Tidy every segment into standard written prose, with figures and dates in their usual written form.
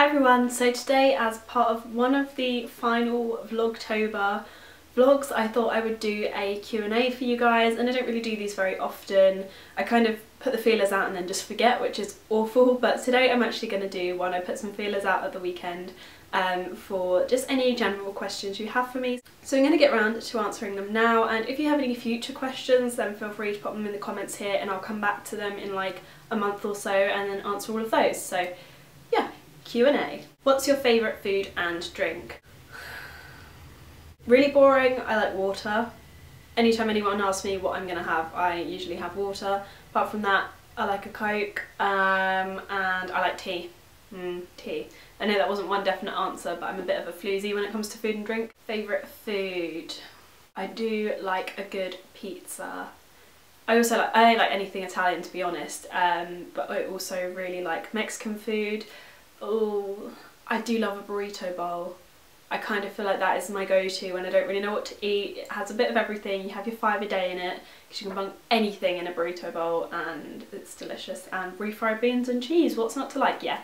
Hi everyone, so today as part of one of the final Vlogtober vlogs I thought I would do a Q&A for you guys, and I don't really do these very often. I kind of put the feelers out and then just forget, which is awful, but today I'm actually going to do one. I put some feelers out at the weekend for just any general questions you have for me. So I'm going to get around to answering them now, and if you have any future questions then feel free to pop them in the comments here and I'll come back to them in like a month or so and then answer all of those. So yeah. Q&A. What's your favourite food and drink? Really boring, I like water. Anytime anyone asks me what I'm going to have, I usually have water. Apart from that, I like a Coke and I like tea. Tea. I know that wasn't one definite answer, but I'm a bit of a floozy when it comes to food and drink. Favourite food? I do like a good pizza. I like anything Italian, to be honest, but I also really like Mexican food. Oh, I do love a burrito bowl. I kind of feel like that is my go-to when I don't really know what to eat. It has a bit of everything. You have your 5 a day in it because you can bung anything in a burrito bowl and it's delicious. And refried beans and cheese, what's not to like? Yeah,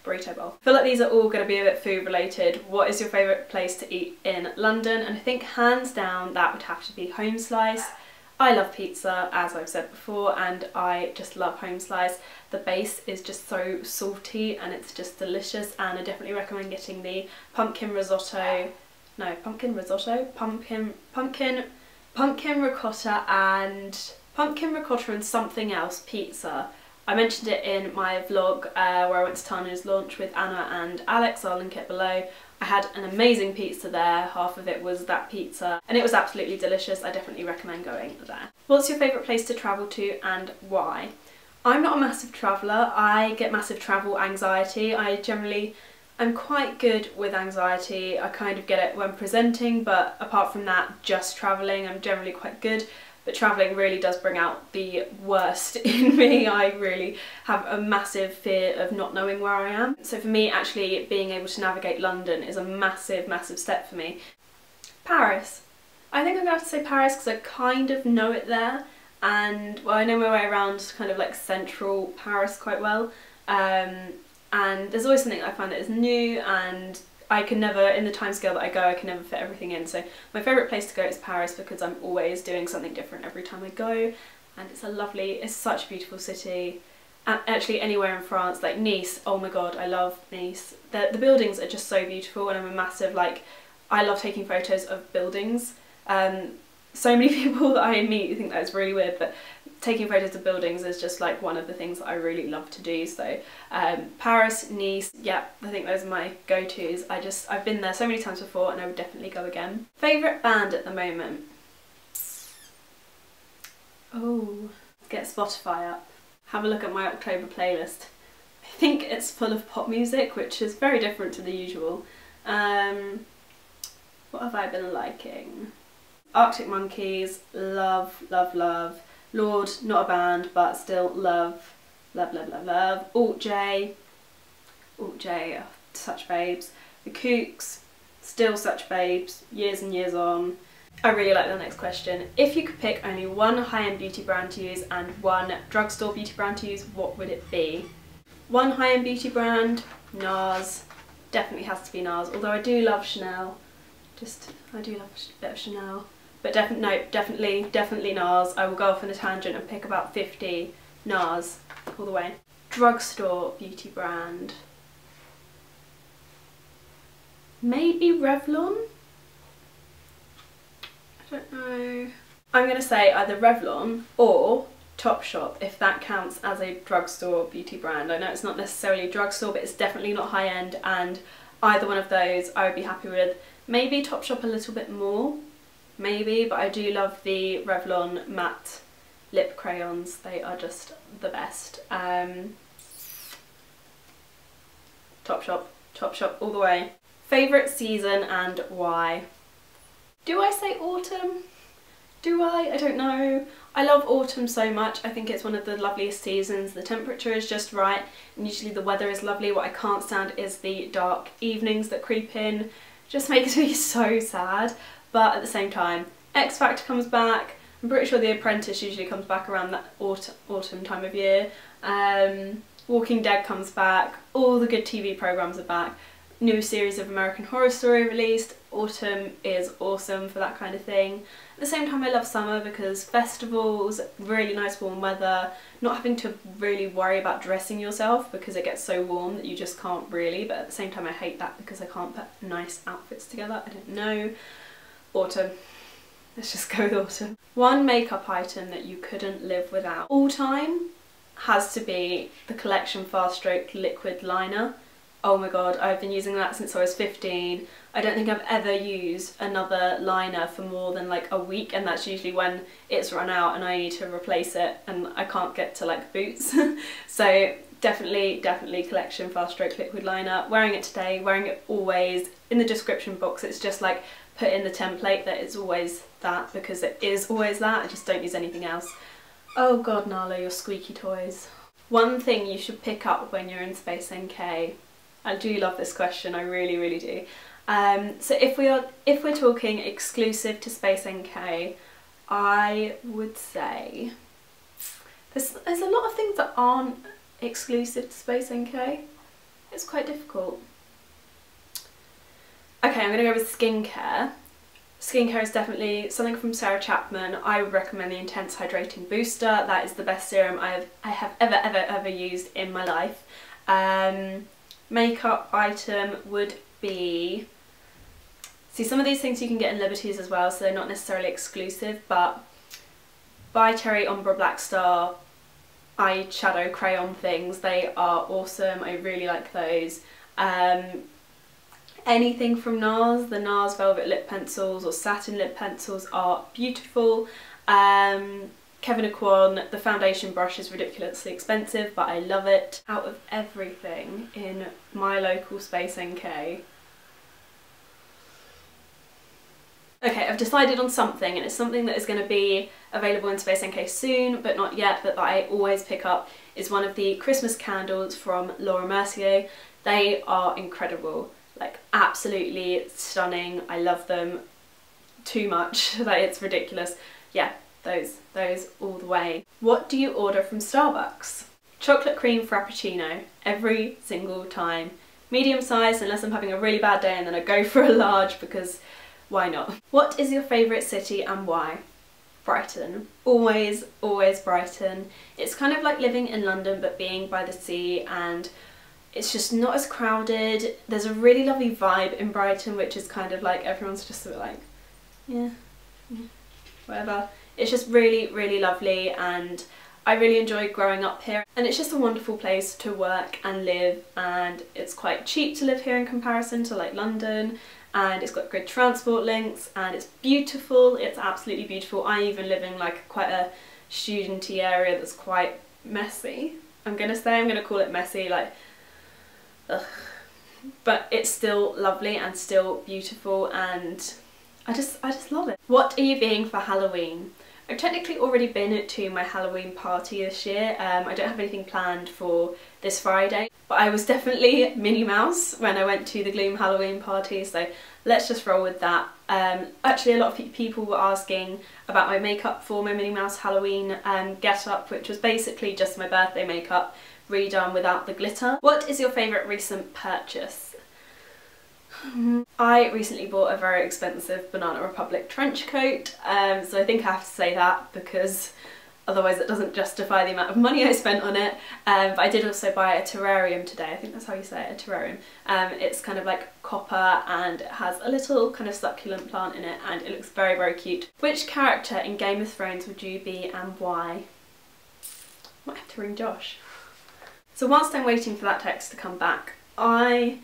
burrito bowl. I feel like these are all going to be a bit food related. What is your favourite place to eat in London? And I think hands down that would have to be Home Slice. I love pizza, as I've said before, and I just love Home Slice. The base is just so salty and it's just delicious, and I definitely recommend getting the pumpkin ricotta and something else pizza. I mentioned it in my vlog where I went to Tana's launch with Anna and Alex, I'll link it below. I had an amazing pizza there, half of it was that pizza, and it was absolutely delicious. I definitely recommend going there. What's your favourite place to travel to and why? I'm not a massive traveller. I get massive travel anxiety. I'm quite good with anxiety. I kind of get it when presenting, but apart from that, just travelling, I'm generally quite good. But travelling really does bring out the worst in me. I really have a massive fear of not knowing where I am. So for me, actually being able to navigate London is a massive, massive step for me. Paris. I think I'm going to have to say Paris because I kind of know it there. And well, I know my way around kind of like central Paris quite well. And there's always something I find that is new, and I can never, in the timescale that I go, I can never fit everything in. So my favourite place to go is Paris because I'm always doing something different every time I go, and it's such a beautiful city. And actually anywhere in France, like Nice, oh my god, I love Nice. The buildings are just so beautiful, and I'm a massive, I love taking photos of buildings. So many people that I meet think that's really weird, but taking photos of buildings is just like one of the things that I really love to do. So Paris, Nice, yeah, I think those are my go-tos. I've been there so many times before and I would definitely go again. Favourite band at the moment? Oh, get Spotify up. Have a look at my October playlist. I think it's full of pop music, which is very different to the usual. What have I been liking? Arctic Monkeys, love, love, love. Lord, not a band, but still love, love, love, love, love. Alt J, oh, such babes. The Kooks, still such babes, years and years on. I really like the next question. If you could pick only one high-end beauty brand to use and one drugstore beauty brand to use, what would it be? One high-end beauty brand, Nars. Definitely has to be Nars, although I do love Chanel. I do love a bit of Chanel. But definitely Nars. I will go off on a tangent and pick about 50 Nars all the way. Drugstore beauty brand. Maybe Revlon? I don't know. I'm going to say either Revlon or Topshop, if that counts as a drugstore beauty brand. I know it's not necessarily drugstore, but it's definitely not high end, and either one of those I would be happy with. Maybe Topshop a little bit more. Maybe, but I do love the Revlon matte lip crayons. They are just the best. Topshop all the way. Favourite season and why? Do I say autumn? Do I? I don't know. I love autumn so much. I think it's one of the loveliest seasons. The temperature is just right and usually the weather is lovely. What I can't stand is the dark evenings that creep in. It just makes me so sad. But at the same time, X Factor comes back. I'm pretty sure The Apprentice usually comes back around that autumn time of year. Walking Dead comes back, all the good TV programmes are back, new series of American Horror Story released. Autumn is awesome for that kind of thing. At the same time I love summer because festivals, really nice warm weather, not having to really worry about dressing yourself because it gets so warm that you just can't really, but at the same time I hate that because I can't put nice outfits together. I don't know. Autumn. Let's just go with autumn. One makeup item that you couldn't live without all time has to be the Collection Fast Stroke Liquid Liner. Oh my god, I've been using that since I was 15. I don't think I've ever used another liner for more than like a week, and that's usually when it's run out and I need to replace it and I can't get to like Boots. So definitely Collection Fast Stroke Liquid Liner. Wearing it today, wearing it always. In the description box it's just like put in the template that it's always that, because it is always that. I just don't use anything else. Oh god, Nala, your squeaky toys. One thing you should pick up when you're in Space NK. I do love this question, I really do. So if we're talking exclusive to Space NK, I would say there's a lot of things that aren't exclusive to Space NK. It's quite difficult. Okay, I'm gonna go with skincare. Skincare is definitely something from Sarah Chapman. I would recommend the Intense Hydrating Booster. That is the best serum I have ever used in my life. Makeup item would be... See, some of these things you can get in Liberties as well, so they're not necessarily exclusive, but By Cherry Ombre Black Star eyeshadow crayon things, they are awesome. I really like those. Anything from Nars, the Nars Velvet Lip Pencils or Satin Lip Pencils are beautiful. Kevyn Aucoin, the foundation brush is ridiculously expensive, but I love it. Out of everything in my local Space NK, okay, I've decided on something, and it's something that is going to be available in Space NK soon, but not yet, but that I always pick up, is one of the Christmas candles from Laura Mercier. They are incredible, like absolutely stunning. I love them too much, like it's ridiculous. Yeah, those all the way. What do you order from Starbucks? Chocolate cream frappuccino every single time. Medium size unless I'm having a really bad day, and then I go for a large because why not? What is your favourite city and why? Brighton. Always Brighton. It's kind of like living in London but being by the sea, and it's just not as crowded. There's a really lovely vibe in Brighton, which is kind of like everyone's just sort of like, yeah, whatever. It's just really lovely, and I really enjoy growing up here, and it's just a wonderful place to work and live, and it's quite cheap to live here in comparison to like London, and it's got good transport links, and it's beautiful. It's absolutely beautiful. I even live in like quite a studenty area that's quite messy. I'm gonna call it messy, like ugh. But it's still lovely and still beautiful, and I just love it. What are you being for Halloween? I've technically already been to my Halloween party this year. I don't have anything planned for this Friday, but I was definitely Minnie Mouse when I went to the Gloom Halloween party, so let's just roll with that. Actually, a lot of people were asking about my makeup for my Minnie Mouse Halloween get-up, which was basically just my birthday makeup redone without the glitter. What is your favourite recent purchase? I recently bought a very expensive Banana Republic trench coat, so I think I have to say that because otherwise it doesn't justify the amount of money I spent on it. But I did also buy a terrarium today. I think that's how you say it, a terrarium. It's kind of like copper, and it has a little kind of succulent plant in it, and it looks very cute. Which character in Game of Thrones would you be and why? Might have to ring Josh. So whilst I'm waiting for that text to come back, I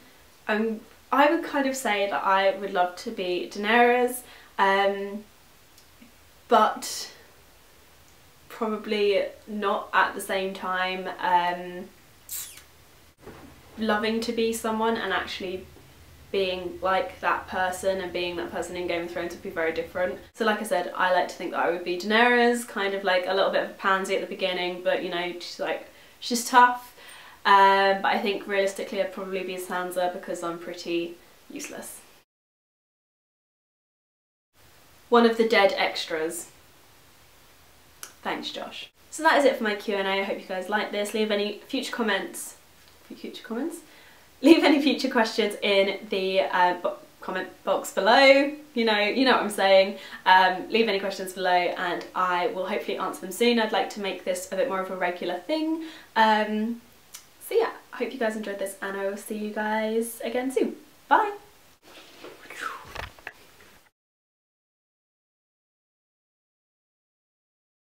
would kind of say that I would love to be Daenerys, but probably not at the same time loving to be someone and actually being like that person, and being that person in Game of Thrones would be very different. So like I said, I like to think that I would be Daenerys, kind of like a little bit of a pansy at the beginning, but you know, she's tough. But I think realistically I'd probably be Sansa because I'm pretty useless. One of the dead extras. Thanks, Josh. So that is it for my Q&A. I hope you guys like this. Leave any future comments. Leave any future questions in the comment box below. You know what I'm saying. Leave any questions below and I will hopefully answer them soon. I'd like to make this a bit more of a regular thing. So yeah, I hope you guys enjoyed this and I will see you guys again soon. Bye!